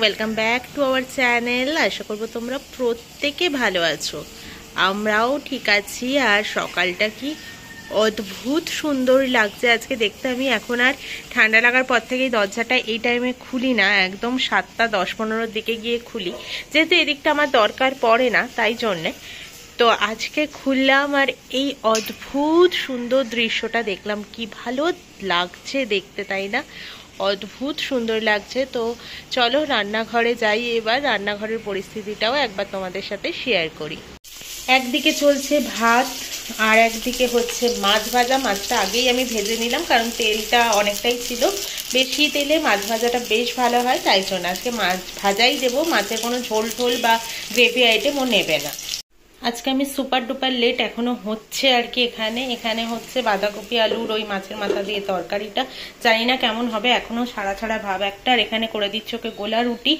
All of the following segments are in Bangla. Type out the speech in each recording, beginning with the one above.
Welcome back to our channel. আশা করবো তোমরা প্রত্যেকে ভালো আছো, আমরাও ঠিক আছি। আর সকালটা কি অদ্ভুত সুন্দর লাগছে আজকে দেখতে। আমি এখন আর ঠান্ডা লাগার পর থেকেই দরজাটা এই টাইমে খুলি না, একদম 7:10-15 দিকে গিয়ে খুলি, যেহেতু এদিকটা আমার দরকার পড়ে না তাই জন্যে। তো আজকে খুললাম আর এই অদ্ভুত সুন্দর দৃশ্যটা দেখলাম, কি ভালো লাগছে দেখতে, তাই না? অদ্ভুত সুন্দর লাগছে। তো চলো রান্নাঘরে যাই, এবার রান্নাঘরের পরিস্থিতিটাও একবার তোমাদের সাথে শেয়ার করি। একদিকে চলছে ভাত আর একদিকে হচ্ছে মাছ ভাজা। মাছটা আগেই আমি ভেজে নিলাম, কারণ তেলটা অনেকটাই ছিল, বেশি তেলে মাছ ভাজাটা বেশ ভালো হয়, তাই জন্য আজকে মাছ ভাজাই দেবো। মাছের কোনো ঝোল ঝোল বা গ্রেভি আইটেমও নেবে না। আজকে আমি সুপার ডুপার লেট এখনো হচ্ছে আর কি। এখানে হচ্ছে বাঁধাকপি আলুর ওই মাছের মাথা দিয়ে তরকারিটা, জানি না কেমন হবে, এখনো ছাড়া ছাড়া ভাব একটা। আর এখানে করে দিচ্ছে ওকে গোলা রুটি।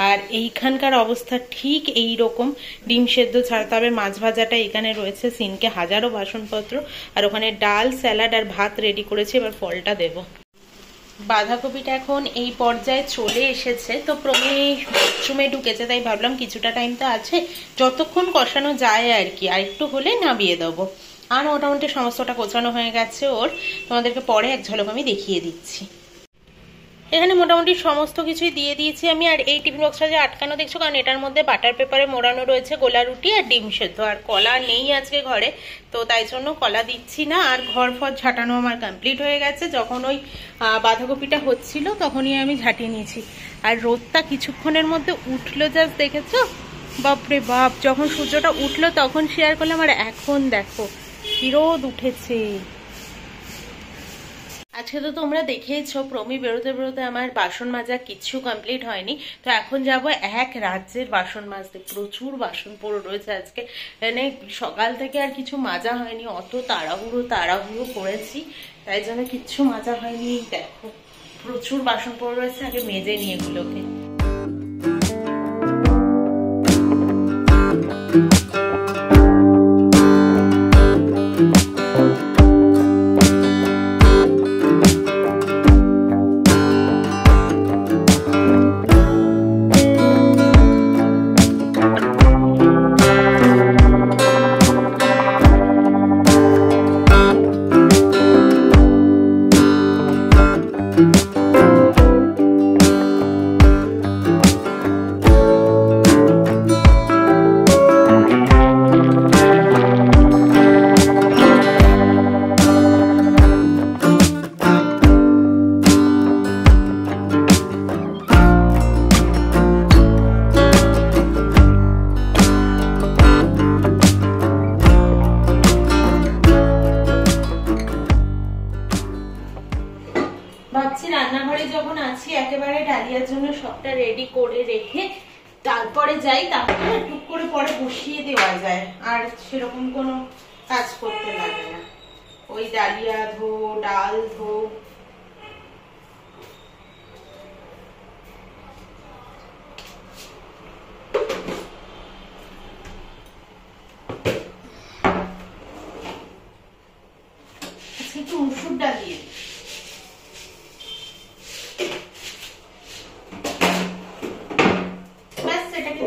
আর এইখানকার অবস্থা ঠিক এই রকম, ডিম সেদ্ধ ছাড়াতে হবে। মাছ ভাজাটা এখানে রয়েছে, সিনকে হাজারো বাসনপত্র, আর ওখানে ডাল স্যালাড আর ভাত রেডি করেছি, এবার ফলটা দেবো। বাঁধাকপিটা এখন এই পর্যায়ে চলে এসেছে, তো প্রমি বাথরুমে ঢুকেছে, তাই ভাবলাম কিছুটা টাইম তো আছে, যতক্ষণ কষানো যায় আর কি, আর একটু হলে নামিয়ে দেবো। আর মোটামুটি সমস্তটা কোচানো হয়ে গেছে ওর, তোমাদেরকে পরে এক ঝলক আমি দেখিয়ে দিচ্ছি। এখানে মোটামুটি সমস্ত কিছুই দিয়ে দিয়েছি আমি। আর এই টিফিন বক্সটা যে আটকানো দেখছো, কারণ এটার মধ্যে বাটার পেপারে মোড়ানো রয়েছে গোলা রুটি আর ডিম সেদ্ধ। আর কলা নেই আজকে ঘরে, তো তাই জন্য কলা দিচ্ছি না। আর ঘর ফর ঝাঁটানো আমার কমপ্লিট হয়ে গেছে, যখন ওই বাঁধাকপিটা হচ্ছিল তখনই আমি ঝাঁটিয়ে নিয়েছি। আর রোদটা কিছুক্ষণের মধ্যে উঠলো, জাস্ট দেখেছো? বাপরে বাপ, যখন সূর্যটা উঠলো তখন শেয়ার করলাম, আর এখন দেখো কি রোদ উঠেছে। আজকে তো তোমরা দেখেইছো প্রমি বেরোতে বেরোতে আমার বাসন মাজা কিচ্ছু কমপ্লিট হয়নি। তো এখন যাব এক রাজ্যের বাসন মাজতে, প্রচুর বাসন পড়ে রয়েছে আজকে। মানে সকাল থেকে আর কিছু মাজা হয়নি, অত তাড়াহুড়ো করেছি, তাই জন্য কিচ্ছু মাজা হয়নি। দেখো প্রচুর বাসন পড়ে রয়েছে, আগে মেজে নিয়ে এগুলোকে। ভাবছি রান্নাঘরে যখন আছি একেবারে ডালিয়ার জন্য সবটা রেডি করে রেখে তারপরে যাই, তারপরে টুক করে পরে বসিয়ে দেওয়া যায়, আর সেরকম কোনো কাজ করতে লাগে না। ওই ডালিয়া ধো, ডাল ধো, একটু মুসুর ডাল দিয়ে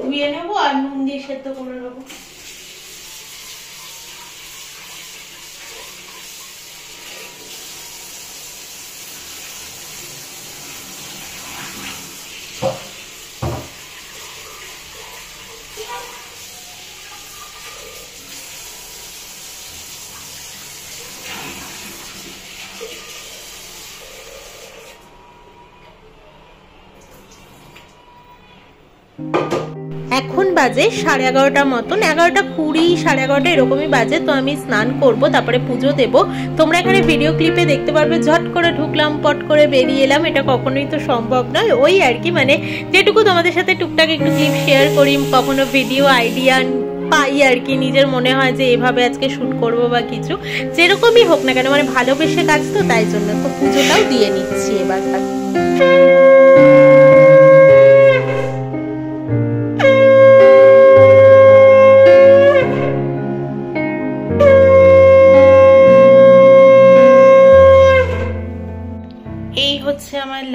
ধুয়ে নেবো আর নুন দিয়ে সেদ্ধ করে নেবো। এখন বাজে 11:30 মতন, 11:20, 11:30 এরকমই বাজে। তো আমি স্নান করব, তারপরে পুজো দেব। তোমরা এখানে ভিডিও ক্লিপে দেখতে পারবে, ঝট করে ঢুকলাম, পট করে বেরিয়ে এলাম, এটা কখনোই তো সম্ভব নয়। ওই আর কি, মানে যেটুকু তোমাদের সাথে টুকটাক একটু ক্লিপ শেয়ার করি, কখনো ভিডিও আইডিয়া পাই আর কি, নিজের মনে হয় যে এভাবে আজকে শুট করবো বা কিছু, যেরকমই হোক না কেন, মানে ভালোবেসে কাজ তো, তাই জন্য। তো পুজোটাও দিয়ে নিচ্ছি এবার।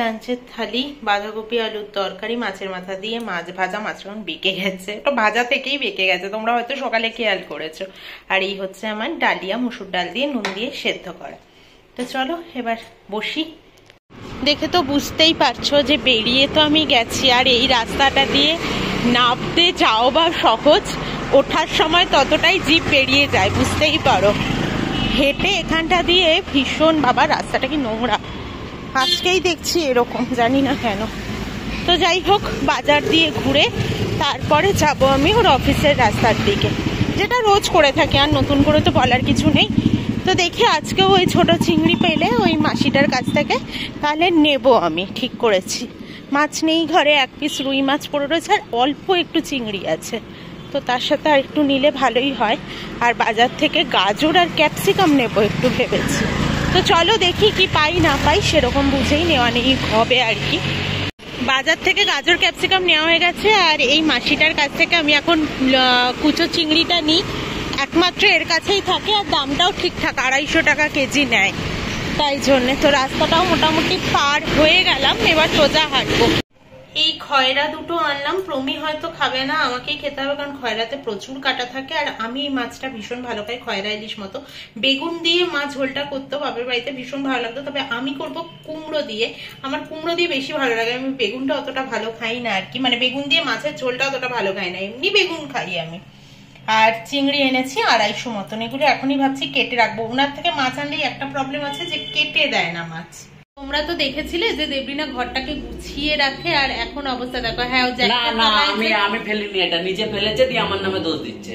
লাঞ্চের মাছের থালি, বাঁধাকপি আলুর তরকারি, মাছের মাথা দিয়ে মাছ ভাজা। মাছটা বেঁকে গেছে, তো ভাজা থেকেই বেঁকে গেছে, তোমরা হয়তো সকালে খেয়াল করেছো। আর এই হচ্ছে আমার ডালিয়া, মুসুর ডাল দিয়ে নুন দিয়ে সেদ্ধ করা। তো চলো এবার বসি। দেখে তো বুঝতেই পারছো যে বেরিয়ে তো আমি গেছি, আর এই রাস্তাটা দিয়ে নামতে যাও বা সহজ, ওঠার সময় ততটাই জিভ বেরিয়ে যায়, বুঝতেই পারো। হেঁটে এখানটা দিয়ে ভীষণ, বাবা রাস্তাটা কি নোংরা, আজকেই দেখছি এরকম, জানি না কেন। তো যাই হোক, বাজার দিয়ে ঘুরে তারপরে যাব আমি ওর অফিসের রাস্তার দিকে, যেটা রোজ করে থাকি, আর নতুন করে তো বলার কিছু নেই। তো দেখি আজকেও ওই ছোট চিংড়ি পেলে ওই মাসিটার কাছ থেকে তাহলে নেব, আমি ঠিক করেছি। মাছ নেই ঘরে, এক পিস রুই মাছ পড়ে রয়েছে, আর অল্প একটু চিংড়ি আছে, তো তার সাথে আর একটু নিলে ভালোই হয়। আর বাজার থেকে গাজর আর ক্যাপসিকাম নেব একটু ভেবেছি। তো চলো দেখি কি পাই না পাই, সেরকম বুঝেই নেওয়া নেই হবে আর কি। বাজার থেকে গাজর ক্যাপসিকাম নেওয়া হয়ে গেছে, আর এই মাসিটার কাছ থেকে আমি এখন কুচো চিংড়িটা নিই, একমাত্র এর কাছেই থাকে, আর দামটাও ঠিকঠাক 250 টাকা কেজি নেয়, তাই জন্যে। তো রাস্তাটাও মোটামুটি পার হয়ে গেলাম, এবার সোজা হাঁটবো। এই খয়রা দুটো আনলাম, প্রমি হয়তো খাবে না, আমাকেই খেতে হবে, কারণ খয়রাতে প্রচুর কাটা থাকে, আর আমি এই মাছটা ভীষণ ভালো খাই, খয়রা ইলিশ মতো। বেগুন দিয়ে মাছ ঝোলটা করতেও বাপের বাড়িতে ভীষণ ভালো লাগতো, তবে আমি করব কুমড়ো দিয়ে। আমার কুমড়ো দিয়ে বেশি ভালো লাগে, আমি বেগুনটা অতটা ভালো খাই না আর কি, মানে বেগুন দিয়ে মাছের ঝোলটা অতটা ভালো খাই না, এমনি বেগুন খাই আমি। আর চিংড়ি এনেছি 250 মতন, এগুলো এখনই ভাবছি কেটে রাখবো। ওনার থেকে মাছ আনলেই একটা প্রবলেম আছে, যে কেটে দেয় না মাছ। তোমরা তো দেখেছিলে যে দেবরিনা ঘরটাকে গুছিয়ে রাখে, আর এখন অবস্থা দেখো। হ্যাঁ, আমি ফেলিনি, এটা নিজে ফেলেছে, দিয়ে আমার নামে দোষ দিচ্ছে।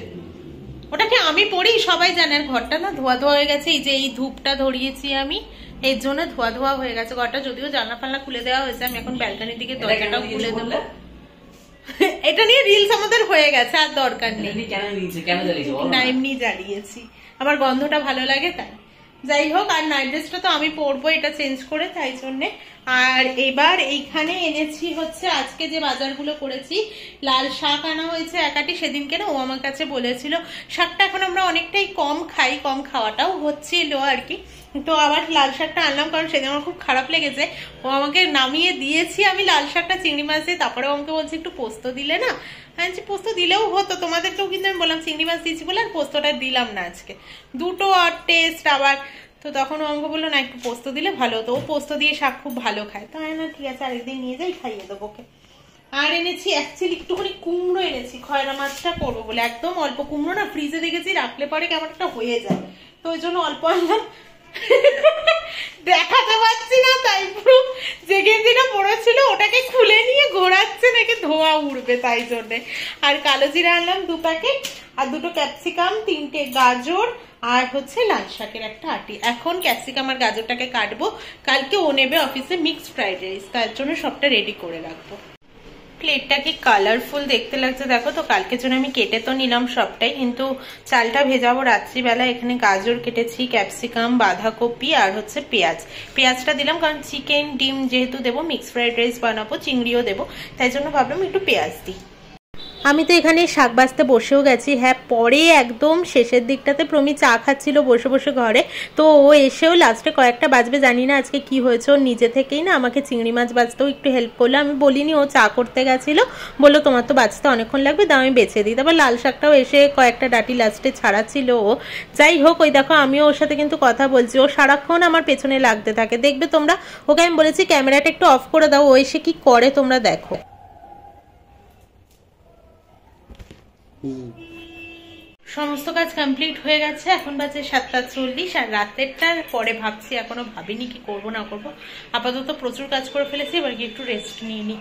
ওটাকে আমি পড়ি, সবাই জানে। আর ঘরটা না ধোয়া ধোয়া হয়ে গেছে, এই যে এই ধূপটা ধরিয়েছি আমি, এর জন্য ধোয়া ধোয়া হয়ে গেছে ঘরটা। যদিও জানলা ফালনা খুলে দেওয়া হয়েছে, আমি এখন ব্যালকনির দিকে দরজাটাও খুলে দেবো। এটা নিয়ে রিলস আমাদের হয়ে গেছে, আর দরকার নেই। না, এমনি জ্বালিয়েছি, আমার গন্ধটা ভালো লাগে তাই। যাই হোক, আর নাইট ড্রেসটা তো আমি পরবো এটা চেঞ্জ করে, তাই জন্যে। আর এবার এইখানে এনেছি হচ্ছে আজকে যে বাজারগুলো করেছি, লাল শাক আনা হয়েছে একাটি, সেদিনকে না ও আমার কাছে বলেছিল শাকটা এখন আমরা অনেকটাই কম খাই, কম খাওয়াটাও হচ্ছিল আর কি। তো আবার লাল শাকটা আনলাম, কারণ সেদিন আমার খুব খারাপ লেগেছে, ও আমাকে নামিয়ে দিয়েছি আমি লাল শাকটা চিংড়ি মাছ দিয়ে, তারপরে আমাকে বলছে একটু পোস্ত দিলে না। হ্যাঁ, পোস্ত দিলেও হতো, তোমাদেরকেও কিন্তু আমি বললাম চিংড়ি মাছ দিয়েছি বলে, আর পোস্তটা দিলাম না আজকে, দুটো আর টেস্ট আবার। তো তখন ও আমাকে বললো না একটু পোস্ত দিলে ভালো হতো, ও পোস্ত দিয়ে শাক খুব ভালো খায়। তো না ঠিক আছে, আরেকদিন নিয়ে যাই, খাইয়ে দেবো ওকে। আর এনেছি অ্যাকচুয়ালি একটুখানি কুমড়ো এনেছি, খয়রা মাছটা করবো বলে, একদম অল্প কুমড়ো, না ফ্রিজে দেখেছি রাখলে পরে কেমন একটা হয়ে যায়, তো ওই জন্য অল্প আনলাম। দেখাতে পাচ্ছি না, তাই পুরো যে গেঞ্জিটা পড়েছিল ওটাকে খুলে নিয়ে ঘোরাচ্ছে, নাকি ধোয়া উড়বে, তাই জন্যে। আর কালো জিরা আনলাম 2 প্যাকেট, আর 2টো ক্যাপসিকাম, 3টে গাজর, আর হচ্ছে লাল শাকের একটা আটি। এখন ক্যাপসিকাম আর গাজরটাকে কাটবো, কালকে ও নেবে অফিসে মিক্সড ফ্রাইড রাইস, তার জন্য সবটা রেডি করে রাখবো। প্লেটটা কি কালারফুল দেখতে লাগছে দেখো, তো কালকের জন্য আমি কেটে তো নিলাম সবটাই, কিন্তু চালটা ভেজাবো রাত্রিবেলা। এখানে গাজর কেটেছি, ক্যাপসিকাম, বাঁধাকপি, আর হচ্ছে পেঁয়াজ। পেঁয়াজটা দিলাম কারণ চিকেন ডিম যেহেতু দেবো, মিক্সড ফ্রাইড রাইস বানাবো, চিংড়িও দেবো, তাই জন্য ভাবলাম একটু পেঁয়াজ দিই। আমি তো এখানে শাক বাজতে বসেও গেছি। হ্যাঁ, পরে একদম শেষের দিকটাতে প্রমি চা খাচ্ছিল বসে বসে ঘরে, তো ও এসেও লাস্টে কয়েকটা বাজবে, জানি না আজকে কি হয়েছে, ও নিজে থেকেই না আমাকে চিংড়ি মাছ বাজতেও একটু হেল্প করলো। আমি বলিনি, ও চা করতে গেছিলো, বললো তোমার তো বাজতে অনেকক্ষণ লাগবে, দাও আমি বেছে দিই। তারপর লাল শাকটাও এসে কয়েকটা ডাটি লাস্টে ছাড়াচ্ছিল ও। যাই হোক, ওই দেখো আমিও ওর সাথে কিন্তু কথা বলছি, ও সারাক্ষণ আমার পেছনে লাগতে থাকে, দেখবে তোমরা। ওকে আমি বলেছি ক্যামেরাটা একটু অফ করে দাও, ও এসে কি করে তোমরা দেখো। সমস্ত কাজ কমপ্লিট হয়ে গেছে, এখন বাজে 7:40, আর রাতেরটা পরে ভাবছি, এখনো ভাবিনি কি করবো না করবো। আপাতত প্রচুর কাজ করে ফেলেছি, এবার কি একটু রেস্ট নিয়ে নিই।